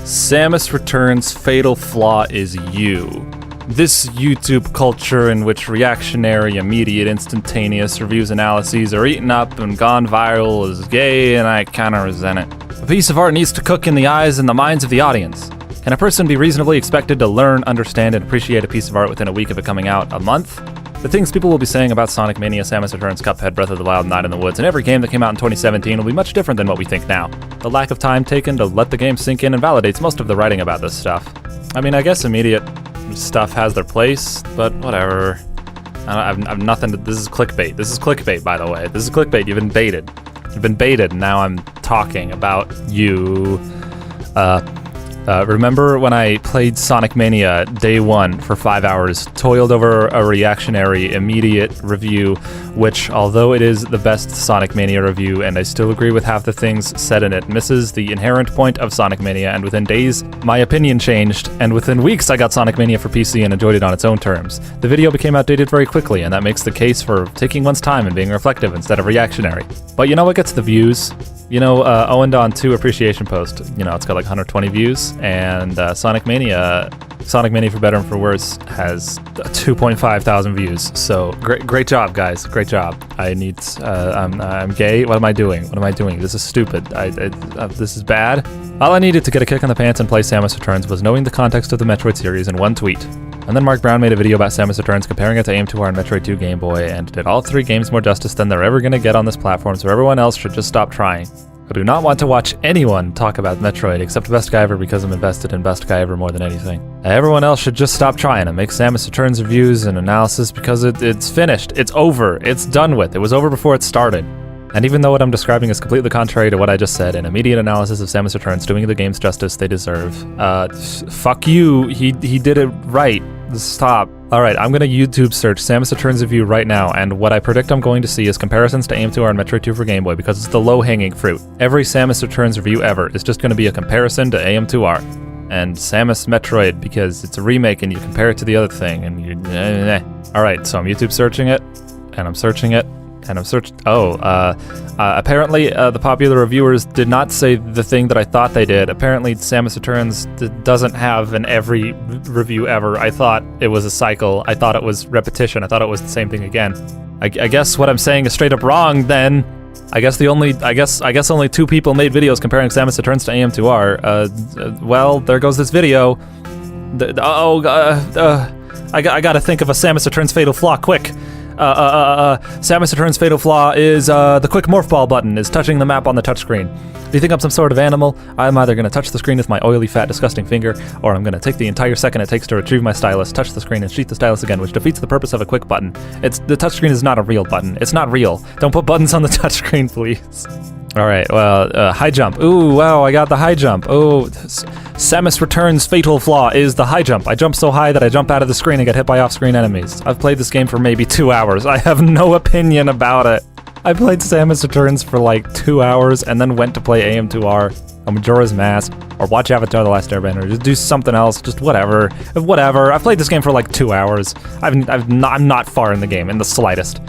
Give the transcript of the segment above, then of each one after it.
Samus Returns' fatal flaw is you. This YouTube culture in which reactionary, immediate, instantaneous reviews analyses are eaten up and gone viral is gay, and I kinda resent it. A piece of art needs to cook in the eyes and the minds of the audience. Can a person be reasonably expected to learn, understand, and appreciate a piece of art within a week of it coming out? A month? The things people will be saying about Sonic Mania, Samus Returns, Cuphead, Breath of the Wild, Night in the Woods, and every game that came out in 2017 will be much different than what we think now. The lack of time taken to let the game sink in invalidates most of the writing about this stuff. I mean, I guess immediate stuff has their place, but whatever. I've nothing to, this is clickbait. This is clickbait, by the way. This is clickbait. You've been baited. You've been baited, and now I'm talking about you. Remember when I played Sonic Mania day one for 5 hours, toiled over a reactionary, immediate review, which, although it is the best Sonic Mania review, and I still agree with half the things said in it, misses the inherent point of Sonic Mania, and within days, my opinion changed, and within weeks, I got Sonic Mania for PC and enjoyed it on its own terms. The video became outdated very quickly, and that makes the case for taking one's time and being reflective instead of reactionary. But you know what gets the views? You know, Owen Dawn 2 appreciation post, you know, it's got like 120 views, and Sonic Mania for Better and for Worse has 2.5 thousand views. So great job, guys, great job. I'm gay. What am I doing? This is stupid. This is bad. All I needed to get a kick in the pants and play Samus Returns was knowing the context of the Metroid series in one tweet. And then Mark Brown made a video about Samus Returns comparing it to AM2R and Metroid 2 Game Boy, and did all three games more justice than they're ever gonna get on this platform, so everyone else should just stop trying. I do not want to watch anyone talk about Metroid except Best Guy Ever because I'm invested in Best Guy Ever more than anything. Everyone else should just stop trying and make Samus Returns reviews and analysis because it's finished, it's over, it's done with, it was over before it started. And even though what I'm describing is completely contrary to what I just said, an immediate analysis of Samus Returns doing the game's justice they deserve. Fuck you, he did it right. Stop. Alright, I'm gonna YouTube search Samus Returns review right now, and what I predict I'm going to see is comparisons to AM2R and Metroid 2 for Game Boy, because it's the low-hanging fruit. Every Samus Returns review ever is just gonna be a comparison to AM2R. And Samus Metroid, because it's a remake and you compare it to the other thing, and you... Alright, so I'm YouTube searching it, and I'm searching it, and I'm searching... apparently the popular reviewers did not say the thing that I thought they did. Apparently Samus Returns doesn't have an every review ever. I thought it was a cycle. I thought it was repetition. I thought it was the same thing again. I guess what I'm saying is straight up wrong then. I guess only two people made videos comparing Samus Returns to AM2R. Well, there goes this video. I gotta think of a Samus Returns fatal flaw quick. Samus Returns' fatal flaw is the quick morph ball button is touching the map on the touchscreen. Do you think I'm some sort of animal? I'm either going to touch the screen with my oily, fat, disgusting finger, or I'm going to take the entire second it takes to retrieve my stylus, touch the screen, and sheath the stylus again, which defeats the purpose of a quick button. The touchscreen is not a real button. It's not real. Don't put buttons on the touchscreen, please. Alright, well, high jump. Ooh, wow, I got the high jump. Oh, Samus Returns' fatal flaw is the high jump. I jump so high that I jump out of the screen and get hit by off-screen enemies. I've played this game for maybe 2 hours. I have no opinion about it. I played Samus Returns for like 2 hours and then went to play AM2R, or Majora's Mask, or watch Avatar The Last Airbender, just do something else, just whatever. Whatever. I've played this game for like 2 hours. I'm not far in the game, in the slightest.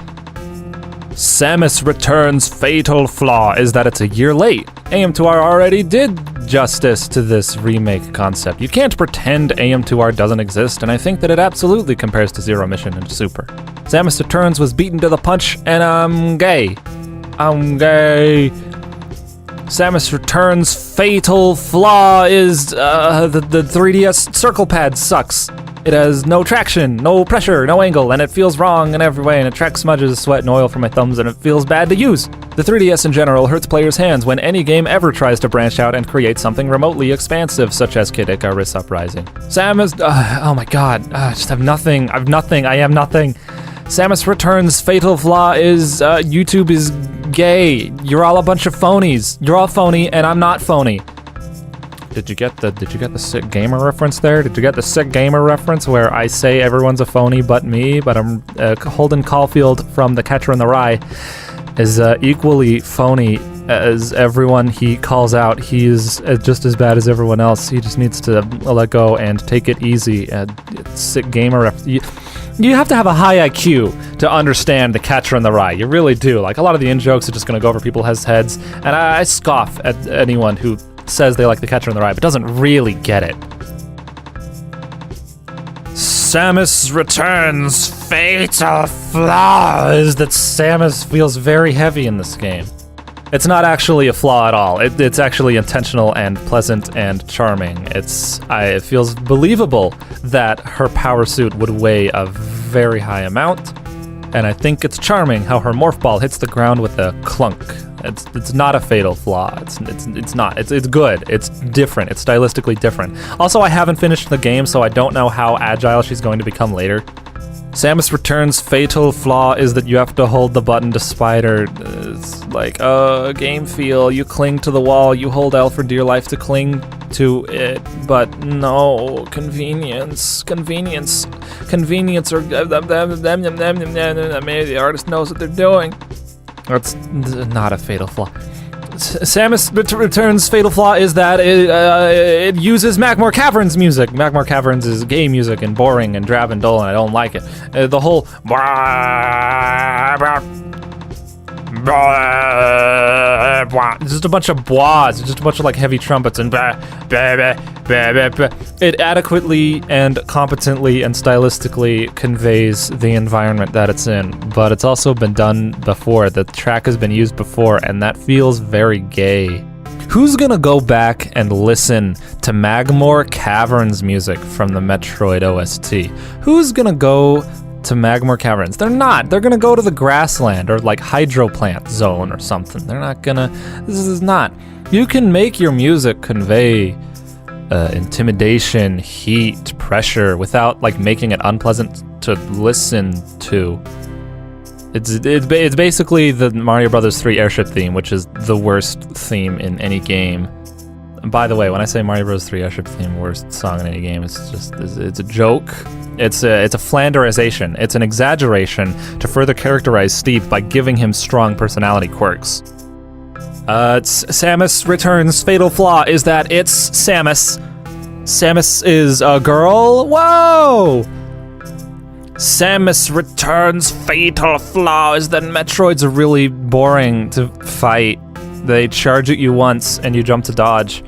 Samus Returns' fatal flaw is that it's a year late. AM2R already did justice to this remake concept. You can't pretend AM2R doesn't exist, and I think that it absolutely compares to Zero Mission and Super. Samus Returns was beaten to the punch, and I'm gay. I'm gay. Samus Returns' fatal flaw is the 3DS circle pad sucks. It has no traction, no pressure, no angle, and it feels wrong in every way, and it tracks smudges of sweat and oil from my thumbs, and it feels bad to use. The 3DS in general hurts players' hands when any game ever tries to branch out and create something remotely expansive, such as Kid Icarus Uprising. Samus, oh my god, I just have nothing, I am nothing. Samus Returns' fatal flaw is, YouTube is gay. You're all a bunch of phonies. You're all phony, and I'm not phony. Did you get the sick gamer reference there? Did you get the sick gamer reference where I say everyone's a phony but me, but I'm Holden Caulfield from The Catcher in the Rye is equally phony as everyone he calls out. He is just as bad as everyone else. He just needs to let go and take it easy. Sick gamer reference. You have to have a high IQ to understand The Catcher in the Rye. You really do. Like, a lot of the in-jokes are just going to go over people's heads, and I scoff at anyone who says they like The Catcher in the Rye, but doesn't really get it. Samus Returns' fatal flaw is that Samus feels very heavy in this game. It's not actually a flaw at all. It's actually intentional and pleasant and charming. It feels believable that her power suit would weigh a very high amount, and I think it's charming how her morph ball hits the ground with a clunk. It's not a fatal flaw. It's not. It's good. It's different. It's stylistically different. Also, I haven't finished the game, so I don't know how agile she's going to become later. Samus Returns' fatal flaw is that you have to hold the button to spider. It's like, game feel. You cling to the wall. You hold L for dear life to cling to it, but no, convenience. Convenience, or maybe the artist knows what they're doing. That's not a fatal flaw. Samus Returns' fatal flaw is that it uses Magmore Caverns music. Magmore Caverns is gay music and boring and drab and dull, and I don't like it. The whole it's just a bunch of bois, it's just a bunch of like heavy trumpets and it adequately and competently and stylistically conveys the environment that it's in, but it's also been done before. The track has been used before, and that feels very gay. Who's gonna go back and listen to Magmore Caverns music from the Metroid OST? Who's gonna go to Magmore Caverns? They're not. They're gonna go to the grassland or like hydroplant zone or something. They're not gonna. This is not. You can make your music convey intimidation, heat, pressure without like making it unpleasant to listen to. It's basically the Mario Brothers 3 airship theme, which is the worst theme in any game. And by the way, when I say Mario Bros. 3 airship theme, worst song in any game, it's a joke. It's a flanderization. It's an exaggeration to further characterize Steeb by giving him strong personality quirks. Samus Returns' fatal flaw is that it's Samus. Samus is a girl. Whoa! Samus Returns' fatal flaw is that Metroids are really boring to fight. They charge at you once and you jump to dodge,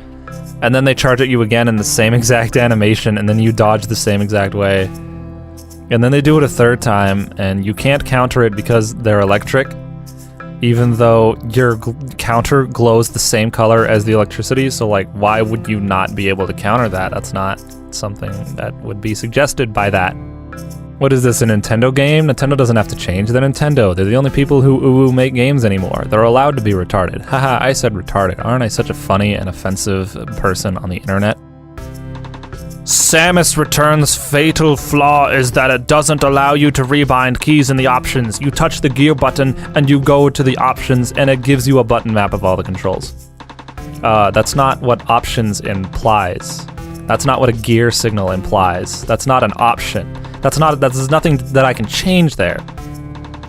and then they charge at you again in the same exact animation, and then you dodge the same exact way. And then they do it a third time, and you can't counter it because they're electric, even though your counter glows the same color as the electricity, so like, why would you not be able to counter that? That's not something that would be suggested by that. What is this, a Nintendo game? Nintendo doesn't have to change. They're Nintendo. They're the only people who make games anymore. They're allowed to be retarded. Haha, I said retarded. Aren't I such a funny and offensive person on the internet? Samus Returns' fatal flaw is that it doesn't allow you to rebind keys in the options. You touch the gear button and you go to the options and it gives you a button map of all the controls. That's not what options implies. That's not what a gear signal implies. That's not an option. There's nothing that I can change there.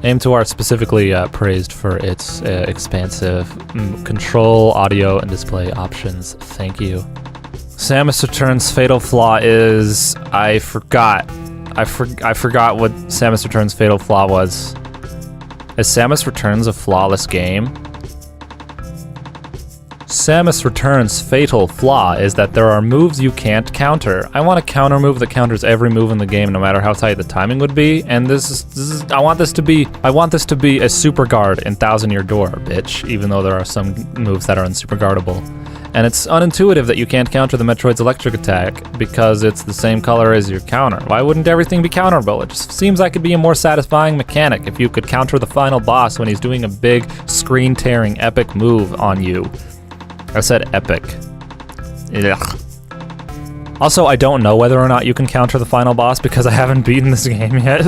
aim2art specifically praised for its expansive control, audio, and display options. Thank you. Samus Returns' fatal flaw is I forgot what Samus Returns' fatal flaw was. Is Samus Returns a flawless game? Samus Returns' fatal flaw is that there are moves you can't counter. I want a counter move that counters every move in the game, no matter how tight the timing would be. And I want this to be a super guard in Thousand Year Door, bitch. Even though there are some moves that are unsuper guardable. And it's unintuitive that you can't counter the Metroid's electric attack because it's the same color as your counter. Why wouldn't everything be counterable? It just seems like it'd be a more satisfying mechanic if you could counter the final boss when he's doing a big screen-tearing epic move on you. I said epic. Ugh. Also, I don't know whether or not you can counter the final boss because I haven't beaten this game yet.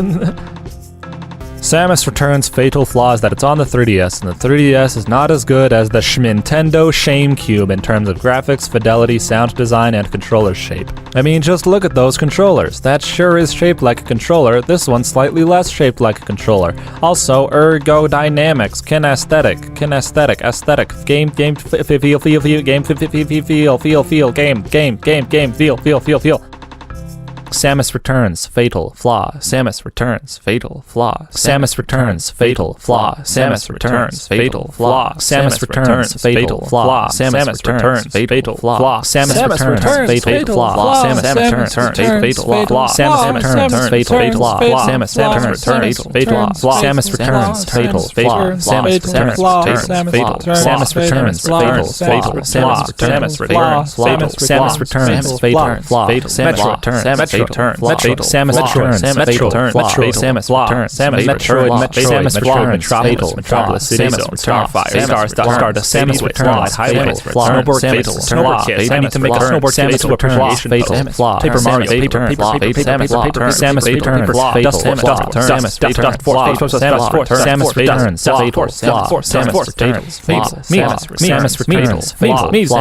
Samus Returns' fatal flaw is that it's on the 3DS, and the 3DS is not as good as the Nintendo ShameCube in terms of graphics, fidelity, sound design, and controller shape. I mean, just look at those controllers. That sure is shaped like a controller. This one's slightly less shaped like a controller. Also, ergodynamics, kinesthetic, aesthetic, game, feel. Samus returns, fatal, flaw. Samus returns, fatal, flaw. Samus returns, fatal, flaw. Samus returns, fatal, flaw. Samus returns, fatal, flaw. Samus returns, fatal, flaw. Samus returns, fatal, flaw. Samus returns, fatal, flaw. Samus returns, fatal, flaw. Samus returns, fatal, flaw. Samus returns, fatal, flaw. Samus returns, fatal, Samus returns, fatal, Samus returns, fatal, Samus returns, fatal, flaw. Samus returns, fatal, Metro, Samus returns, Metro, Samus returns, Metroid, Samus returns, fatal, Metropolis City Zone, Starfire, Stardust, Samus returns, Highway, Snowboard, fatal, Snowboard Kids. I need to make a snowboard kid into a abbreviation, fatal, Paper Mario, paper, Samus returns, Dust Force, Dust Force, Samus returns, fatal, Samus returns, fatal, Samus returns, fatal, memes,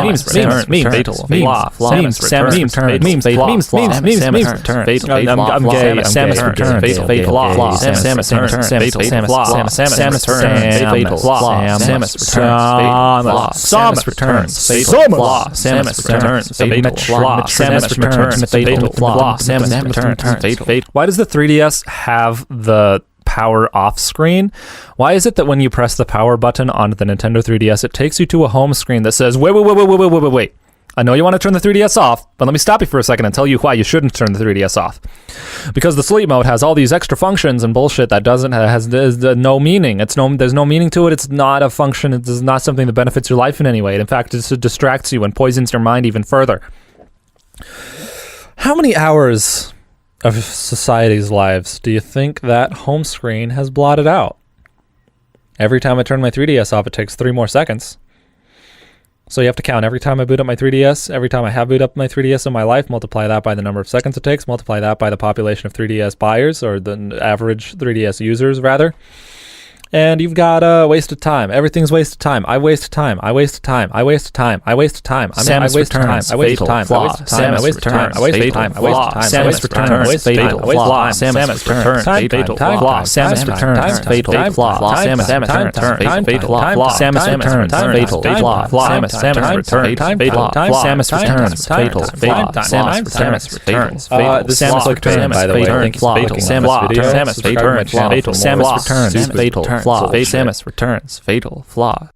fatal, I'm gay, Samus returns, fatal, Samus returns, fatal, Samus returns, fatal, Samus returns, Samus returns, fatal, Samus returns, fatal. Why does the 3DS have the power off screen? Why is it that when you press the power button on the Nintendo 3DS, it takes you to a home screen that says, wait. I know you want to turn the 3DS off, but let me stop you for a second and tell you why you shouldn't turn the 3DS off. Because the sleep mode has all these extra functions and bullshit that has no meaning. There's no meaning to it. It's not a function. It is not something that benefits your life in any way. In fact, it distracts you and poisons your mind even further. How many hours of society's lives do you think that home screen has blotted out? Every time I turn my 3DS off, it takes 3 more seconds. So you have to count every time I boot up my 3DS, every time I have booted up my 3DS in my life, multiply that by the number of seconds it takes, multiply that by the population of 3DS buyers, or the average 3DS users, rather. And you've got wasted time. Everything's wasted time. I waste time. I waste time. I waste time. I waste time. I waste time. I waste time. I waste time. I waste time. I waste time. I waste time. Samus returns. Fatal. Flaw. Samus returns. Fatal. Flaw. Samus returns. Fatal. Flaw. Samus returns. Fatal. Flaw. Samus returns. Fatal. Flaw. Samus returns. Fatal. Samus returns. Fatal. Flaw. Samus returns. Fatal. The Samus return, by the way. Thank you for clicking on this video. Samus returns. Fatal. Samus returns. Fatal. Flaw. Samus returns. Fatal. Flaw.